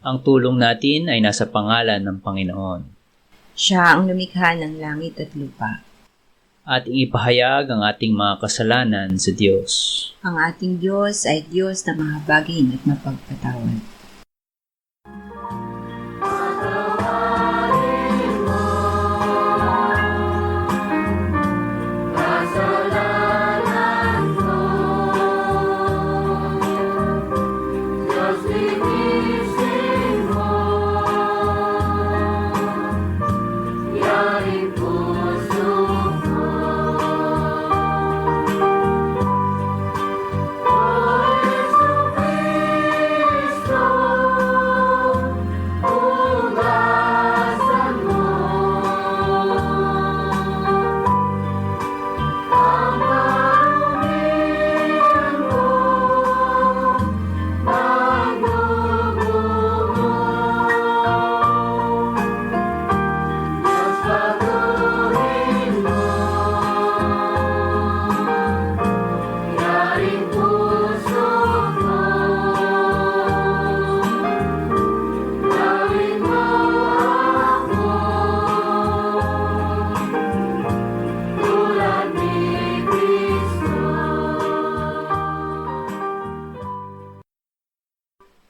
Ang tulong natin ay nasa pangalan ng Panginoon. Siya ang lumikha ng langit at lupa. Ating ipahayag ang ating mga kasalanan sa Diyos. Ang ating Diyos ay Diyos na mahabagin at mapagpatawad.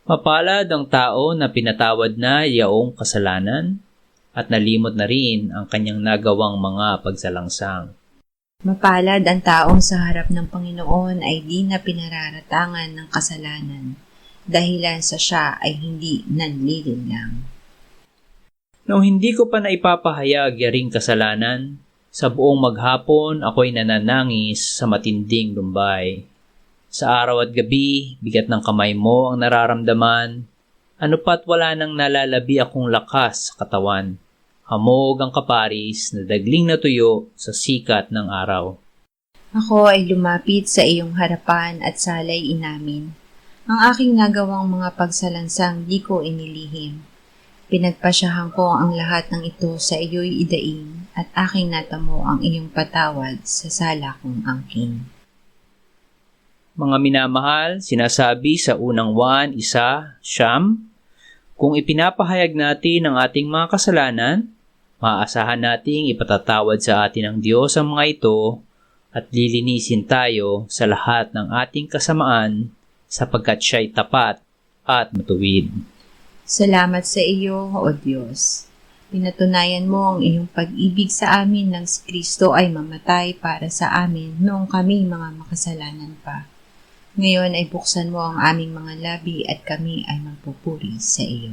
Mapalad ang tao na pinatawad na yaong kasalanan at nalimot na rin ang kanyang nagawang mga pagsalangsang. Mapalad ang taong sa harap ng Panginoon ay di na pinararatangan ng kasalanan, dahilan sa siya ay hindi nanlilinlang. Nung hindi ko pa naipapahayag yaring kasalanan, sa buong maghapon ako'y nananangis sa matinding lumbay. Sa araw at gabi, bigat ng kamay mo ang nararamdaman, ano pa't wala nang nalalabi akong lakas sa katawan. Hamog ang kaparis na dagling na tuyo sa sikat ng araw. Ako ay lumapit sa iyong harapan at salay inamin. Ang aking nagawang mga pagsalansang di ko inilihim. Pinagpasyahan ko ang lahat ng ito sa iyo'y idaing at aking natamo ang iyong patawad sa sala kong angking. Mga minamahal, sinasabi sa unang Juan 1:9, kung ipinapahayag natin ang ating mga kasalanan, maaasahan nating ipatatawad sa atin ng Diyos ang mga ito at lilinisin tayo sa lahat ng ating kasamaan sapagkat siya'y tapat at matuwid. Salamat sa iyo, O Diyos. Pinatunayan mo ang iyong pag-ibig sa amin nang si Kristo ay mamatay para sa amin noong kami mga makasalanan pa. Ngayon ay buksan mo ang aming mga labi at kami ay magpupuri sa iyo.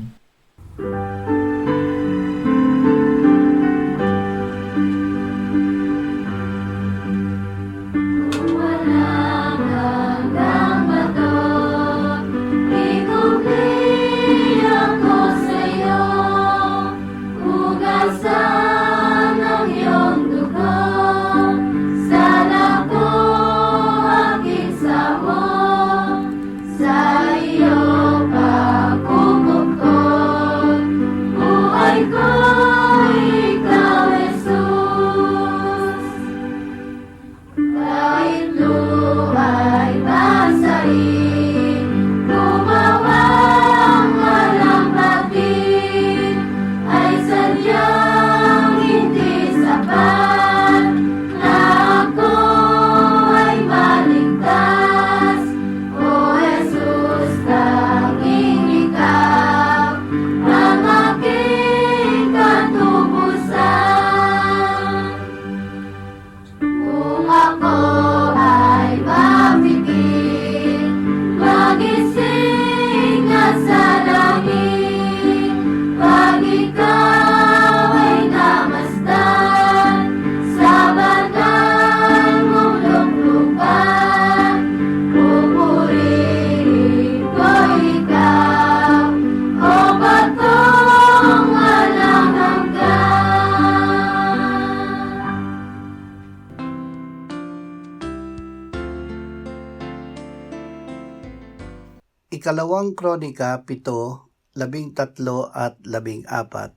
Ikalawang Kronika 7:13-14.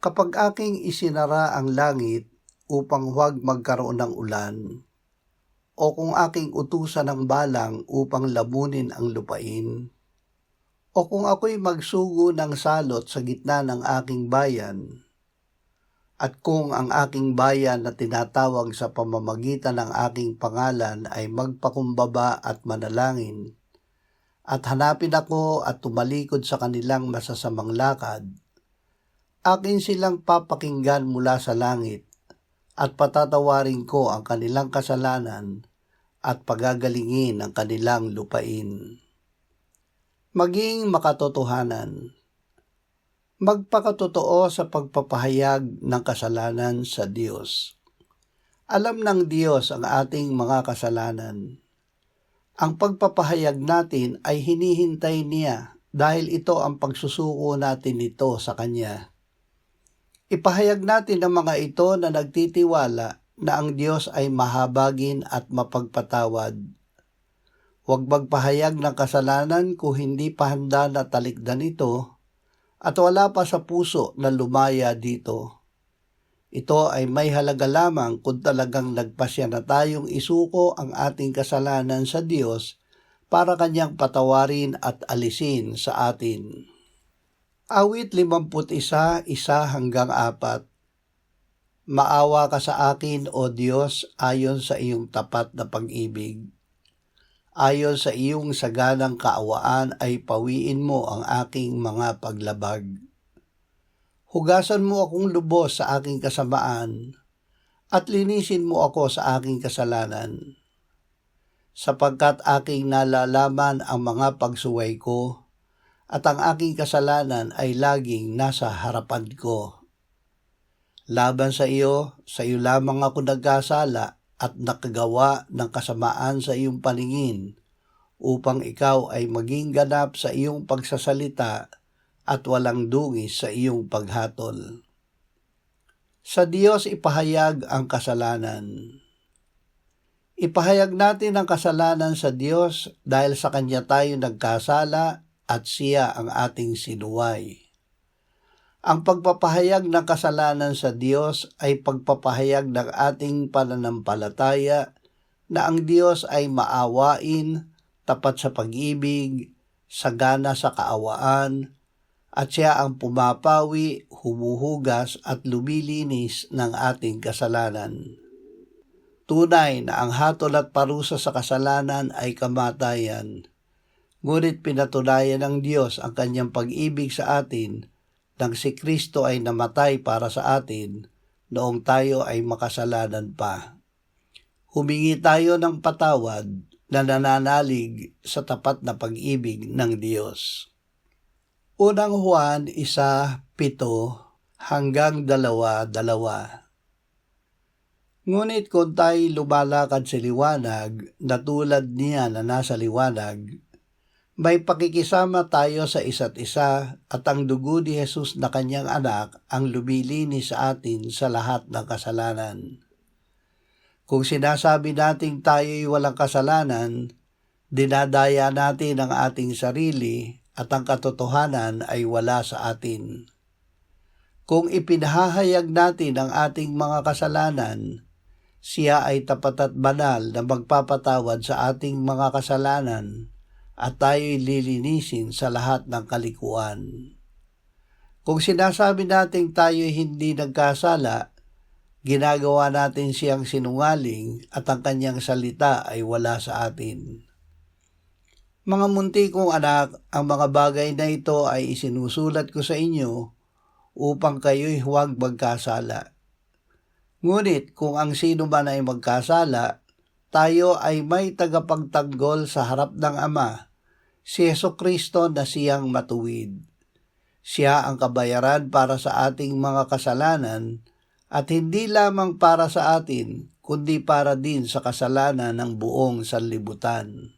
Kapag aking isinara ang langit upang huwag magkaroon ng ulan, o kung aking utusan ng balang upang lamunin ang lupain, O kung ako'y magsugo ng salot sa gitna ng aking bayan, at kung ang aking bayan na tinatawag sa pamamagitan ng aking pangalan ay magpakumbaba at manalangin, at hanapin ako at tumalikod sa kanilang masasamang lakad, akin silang papakinggan mula sa langit, at patatawarin ko ang kanilang kasalanan at pagagalingin ang kanilang lupain. Maging makatotohanan. Magpakatotoo sa pagpapahayag ng kasalanan sa Diyos. Alam ng Diyos ang ating mga kasalanan. Ang pagpapahayag natin ay hinihintay niya dahil ito ang pagsusuko natin nito sa Kanya. Ipahayag natin ang mga ito na nagtitiwala na ang Diyos ay mahabagin at mapagpatawad. Huwag magpahayag ng kasalanan kung hindi pa handa na talikdan ito at wala pa sa puso na lumaya dito. Ito ay may halaga lamang kung talagang nagpasya na tayong isuko ang ating kasalanan sa Diyos para Kanyang patawarin at alisin sa atin. Awit 51, 1-4. Maawa ka sa akin, O Diyos, ayon sa iyong tapat na pag-ibig. Ayon sa iyong saganang kaawaan ay pawiin mo ang aking mga paglabag. Hugasan mo akong lubos sa aking kasamaan at linisin mo ako sa aking kasalanan. Sapagkat aking nalalaman ang mga pagsuway ko at ang aking kasalanan ay laging nasa harapan ko. Laban sa iyo lamang ako nagkasala at nakagawa ng kasamaan sa iyong paningin, upang ikaw ay maging ganap sa iyong pagsasalita at walang dungis sa iyong paghatol. Sa Diyos ipahayag ang kasalanan. Ipahayag natin ang kasalanan sa Diyos dahil sa Kanya tayo nagkasala at Siya ang ating sinuway. Ang pagpapahayag ng kasalanan sa Diyos ay pagpapahayag ng ating pananampalataya na ang Diyos ay maawain, tapat sa pag-ibig, sagana sa kaawaan, at Siya ang pumapawi, humuhugas at lumilinis ng ating kasalanan. Tunay na ang hatol at parusa sa kasalanan ay kamatayan, ngunit pinatunayan ng Diyos ang Kanyang pag-ibig sa atin nang si Kristo ay namatay para sa atin noong tayo ay makasalanan pa. Humingi tayo ng patawad na nananalig sa tapat na pag-ibig ng Diyos. Unang Juan 1:7-2. Ngunit kung tayo lumalakad sa liwanag na tulad niya na nasa liwanag, may pakikisama tayo sa isa't isa at ang dugo ni Jesus na Kanyang anak ang lumilinis sa atin sa lahat ng kasalanan. Kung sinasabi nating tayo'y walang kasalanan, dinadaya natin ang ating sarili at ang katotohanan ay wala sa atin. Kung ipinahahayag natin ang ating mga kasalanan, Siya ay tapat at banal na magpapatawad sa ating mga kasalanan at tayo'y lilinisin sa lahat ng kalikuan. Kung sinasabi nating tayo'y hindi nagkasala, ginagawa natin siyang sinungaling at ang Kanyang salita ay wala sa atin. Mga munti kong anak, ang mga bagay na ito ay isinusulat ko sa inyo upang kayo'y huwag magkasala. Ngunit kung ang sino man ay magkasala, tayo ay may tagapagtanggol sa harap ng Ama, si Jesucristo na Siyang matuwid. Siya ang kabayaran para sa ating mga kasalanan at hindi lamang para sa atin, kundi para din sa kasalanan ng buong sanlibutan.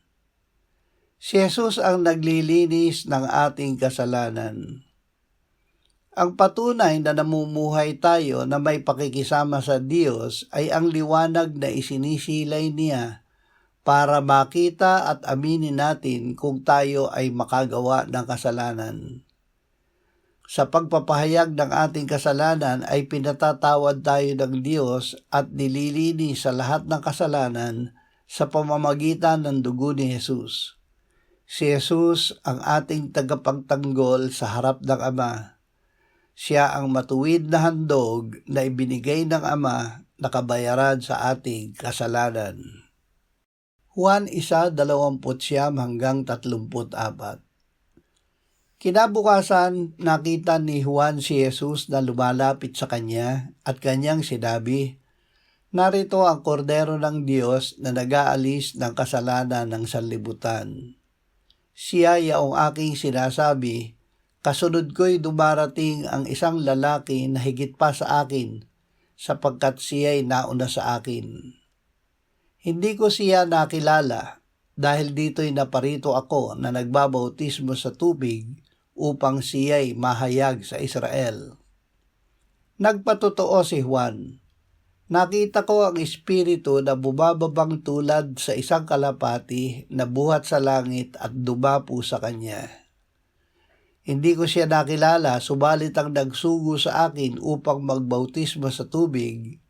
Si Jesus ang naglilinis ng ating kasalanan. Ang patunay na namumuhay tayo na may pakikisama sa Diyos ay ang liwanag na isinisilay niya para makita at aminin natin kung tayo ay makagawa ng kasalanan. Sa pagpapahayag ng ating kasalanan ay pinatatawad tayo ng Diyos at nililinis sa lahat ng kasalanan sa pamamagitan ng dugo ni Jesus. Si Jesus ang ating tagapagtanggol sa harap ng Ama. Siya ang matuwid na handog na ibinigay ng Ama na kabayaran sa ating kasalanan. Juan 1:29 hanggang 34. Kinabukasan, nakita ni Juan si Jesus na lumalapit sa kanya at kanyang sinabi, "Narito ang kordero ng Diyos na nag-aalis ng kasalanan ng sanlibutan." Siya yaong aking sinasabi, kasunod ko'y dumarating ang isang lalaki na higit pa sa akin, sapagkat siya'y nauna sa akin. Hindi ko siya nakilala, dahil dito'y naparito ako na nagbabautismo sa tubig upang siya'y mahayag sa Israel. Nagpatotoo si Juan. Nakita ko ang Espiritu na bumababang tulad sa isang kalapati na buhat sa langit at dumapo sa kanya. Hindi ko siya nakilala, subalit ang nagsugo sa akin upang magbautismo sa tubig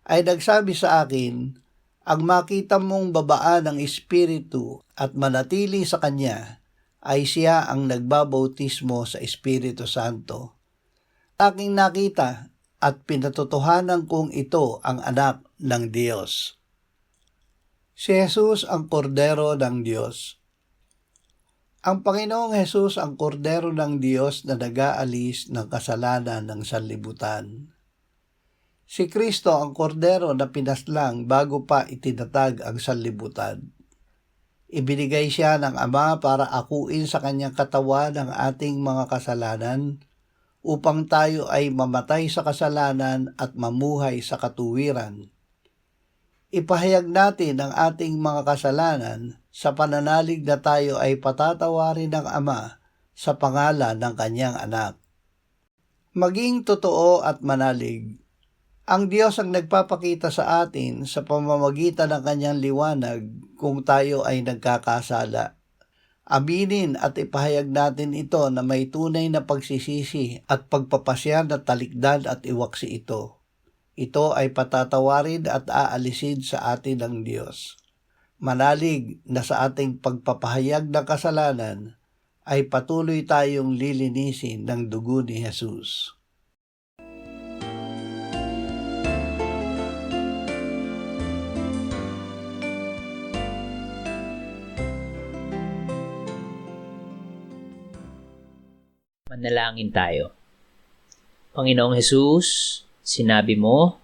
ay nagsabi sa akin, "Ang makita mong babaan ng Espiritu at manatili sa kanya ay siya ang nagbabautismo sa Espiritu Santo." Aking nakita at pinatotohanan kong ito ang anak ng Diyos. Si Jesus ang kordero ng Diyos. Ang Panginoong Jesus ang kordero ng Diyos na nag-aalis ng kasalanan ng sanlibutan. Si Kristo ang kordero na pinaslang bago pa itinatag ang sanlibutan. Ibinigay siya ng Ama para akuin sa kanyang katawan ang ating mga kasalanan upang tayo ay mamatay sa kasalanan at mamuhay sa katuwiran. Ipahayag natin ang ating mga kasalanan sa pananalig na tayo ay patatawarin ng Ama sa pangalan ng kanyang anak. Maging totoo at manalig. Ang Diyos ang nagpapakita sa atin sa pamamagitan ng kanyang liwanag kung tayo ay nagkakasala. Aminin at ipahayag natin ito na may tunay na pagsisisi at pagpapasya na talikdan at iwaksi ito. Ito ay patatawarin at aalisin sa atin ng Diyos. Manalig na sa ating pagpapahayag ng kasalanan ay patuloy tayong lilinisin ng dugo ni Jesus. Manalangin tayo. Panginoong Hesus, sinabi mo,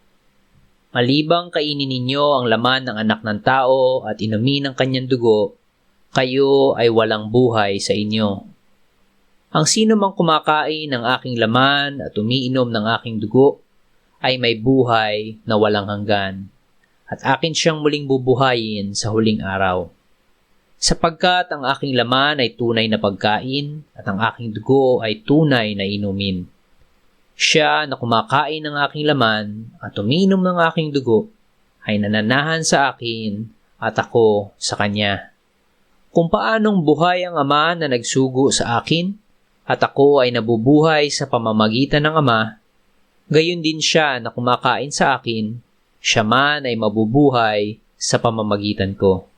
"Malibang kainin ninyo ang laman ng anak ng tao at inumin ang kanyang dugo, kayo ay walang buhay sa inyo. Ang sino mang kumakain ng aking laman at umiinom ng aking dugo ay may buhay na walang hanggan, at akin siyang muling bubuhayin sa huling araw. Sapagkat ang aking laman ay tunay na pagkain at ang aking dugo ay tunay na inumin. Siya na kumakain ng aking laman at umiinom ng aking dugo ay nananahan sa akin at ako sa kanya. Kung paanong buhay ang Ama na nagsugo sa akin at ako ay nabubuhay sa pamamagitan ng Ama, gayon din siya na kumakain sa akin, siya man ay mabubuhay sa pamamagitan ko."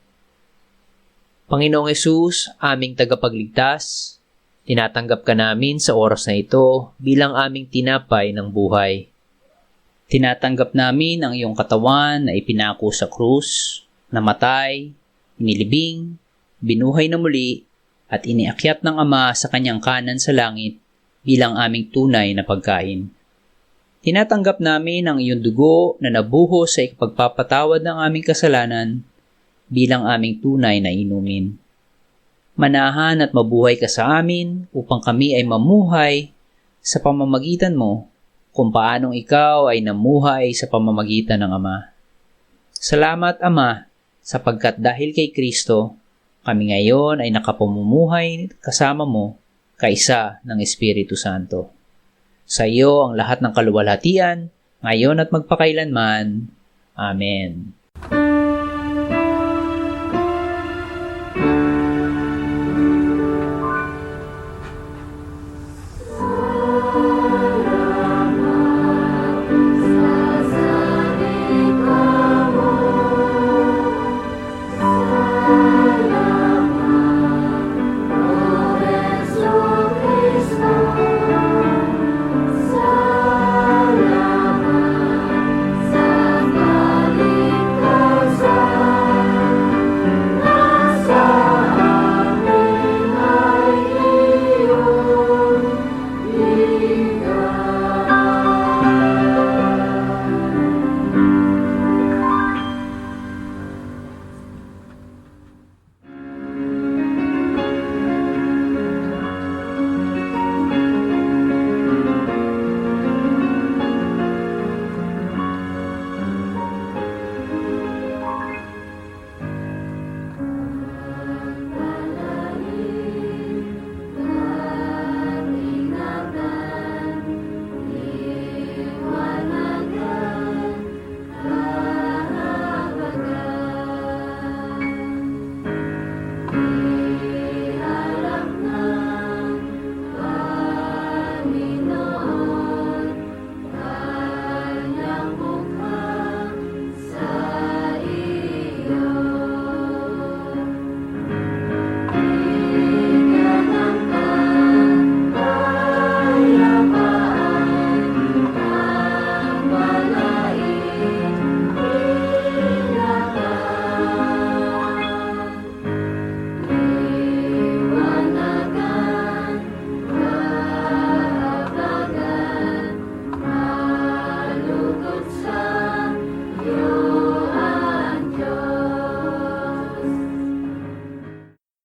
Panginoong Hesus, aming tagapagligtas, tinatanggap ka namin sa oras na ito bilang aming tinapay ng buhay. Tinatanggap namin ang iyong katawan na ipinako sa krus, namatay, inilibing, binuhay na muli, at iniakyat ng Ama sa kanyang kanan sa langit bilang aming tunay na pagkain. Tinatanggap namin ang iyong dugo na nabuhos sa ikapagpapatawad ng aming kasalanan bilang aming tunay na inumin. Manahan at mabuhay ka sa amin upang kami ay mamuhay sa pamamagitan mo kung paanong ikaw ay namuhay sa pamamagitan ng Ama. Salamat, Ama, sapagkat dahil kay Kristo, kami ngayon ay nakapamumuhay kasama mo kaisa ng Espiritu Santo. Sa iyo ang lahat ng kaluwalhatian, ngayon at magpakailanman. Amen.